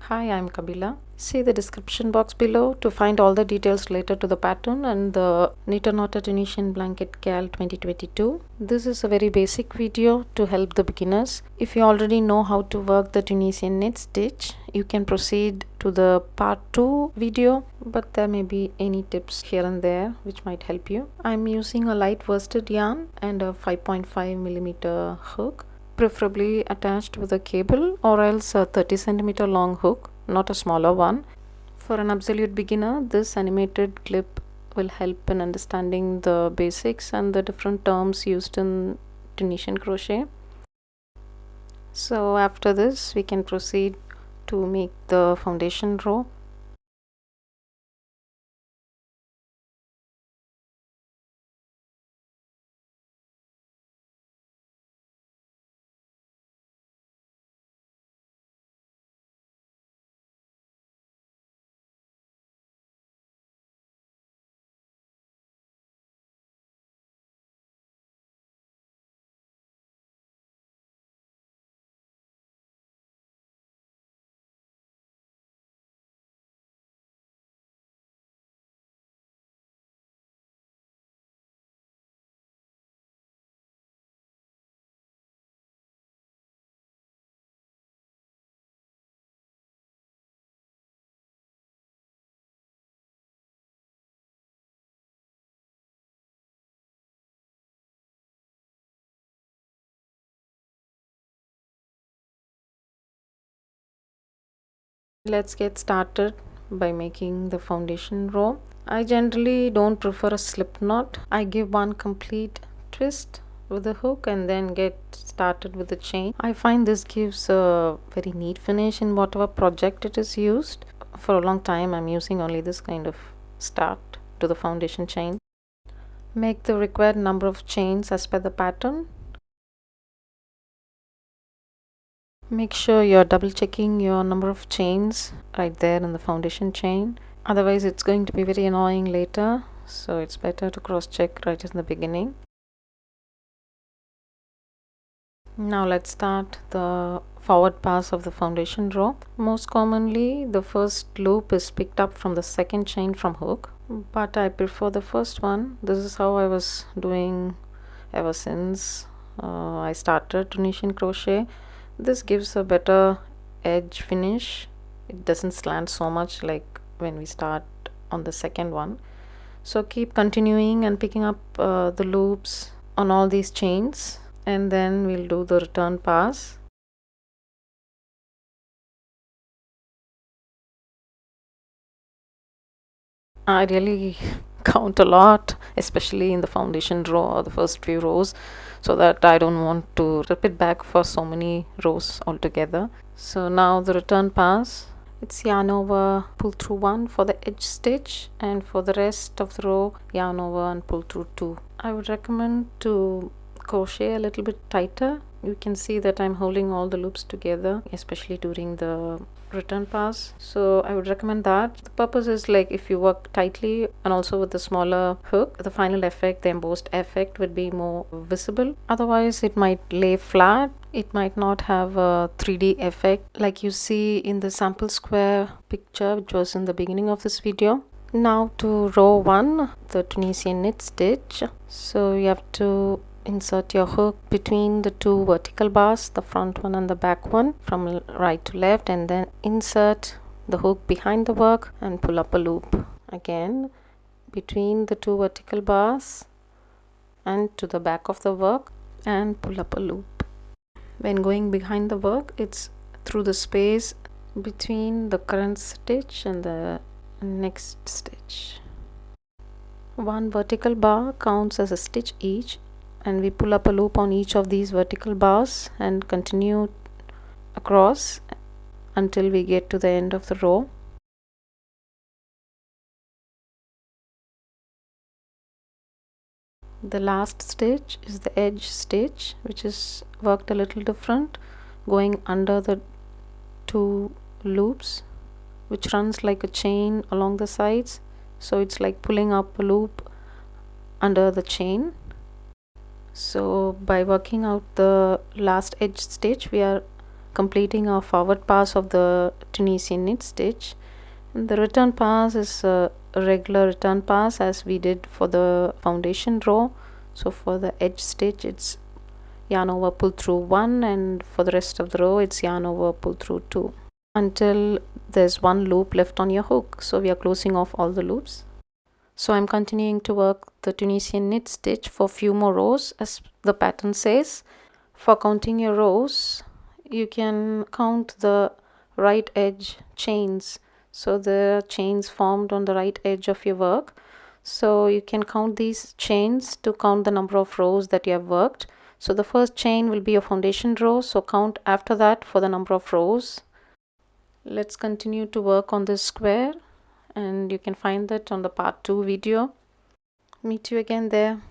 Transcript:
Hi, I'm Kabila. See the description box below to find all the details related to the pattern and the Knit or Knotted Tunisian Blanket CAL 2022. This is a very basic video to help the beginners. If you already know how to work the Tunisian knit stitch, you can proceed to the part 2 video, but there may be any tips here and there which might help you. I'm using a light worsted yarn and a 5.5mm hook, preferably attached with a cable or else a 30cm long hook, not a smaller one. For an absolute beginner, this animated clip will help in understanding the basics and the different terms used in Tunisian crochet. So after this, we can proceed to make the foundation row. Let's get started by making the foundation row. I generally don't prefer a slip knot. I give one complete twist with the hook and then get started with the chain. I find this gives a very neat finish in whatever project it is used. For a long time I'm using only this kind of start to the foundation chain. Make the required number of chains as per the pattern. Make sure you're double checking your number of chains right there in the foundation chain. Otherwise it's going to be very annoying later, so it's better to cross check right in the beginning. Now let's start the forward pass of the foundation row. Most commonly the first loop is picked up from the second chain from hook, but I prefer the first one. This is how I was doing ever since I started Tunisian crochet. This gives a better edge finish. It doesn't slant so much like when we start on the second one. So keep continuing and picking up the loops on all these chains, and then we'll do the return pass. I really count a lot, especially in the foundation row or the first few rows, so that I don't want to repeat back for so many rows altogether. So now the return pass, it's yarn over, pull through 1 for the edge stitch, and for the rest of the row yarn over and pull through 2. I would recommend to crochet a little bit tighter. You can see that I'm holding all the loops together, especially during the return pass, so I would recommend that. The purpose is like if you work tightly and also with the smaller hook, the final effect, the embossed effect, would be more visible. Otherwise it might lay flat. It might not have a 3D effect like you see in the sample square picture which was in the beginning of this video. Now to row 1, the Tunisian knit stitch. So you have to insert your hook between the two vertical bars, the front one and the back one, from right to left, and then insert the hook behind the work and pull up a loop again between the two vertical bars and to the back of the work and pull up a loop. When going behind the work, it's through the space between the current stitch and the next stitch. One vertical bar counts as a stitch each, and we pull up a loop on each of these vertical bars and continue across until we get to the end of the row. The last stitch is the edge stitch, which is worked a little different, going under the two loops, which runs like a chain along the sides. So it's like pulling up a loop under the chain. So by working out the last edge stitch, we are completing our forward pass of the Tunisian knit stitch. And the return pass is a regular return pass as we did for the foundation row. So for the edge stitch it's yarn over, pull through 1, and for the rest of the row it's yarn over, pull through 2 until there's one loop left on your hook. So we are closing off all the loops. So I'm continuing to work the Tunisian knit stitch for few more rows as the pattern says. For counting your rows, you can count the right edge chains. So the chains formed on the right edge of your work. So you can count these chains to count the number of rows that you have worked. So the first chain will be your foundation row. So count after that for the number of rows. Let's continue to work on this square, and you can find that on the part 2 video. Meet you again there.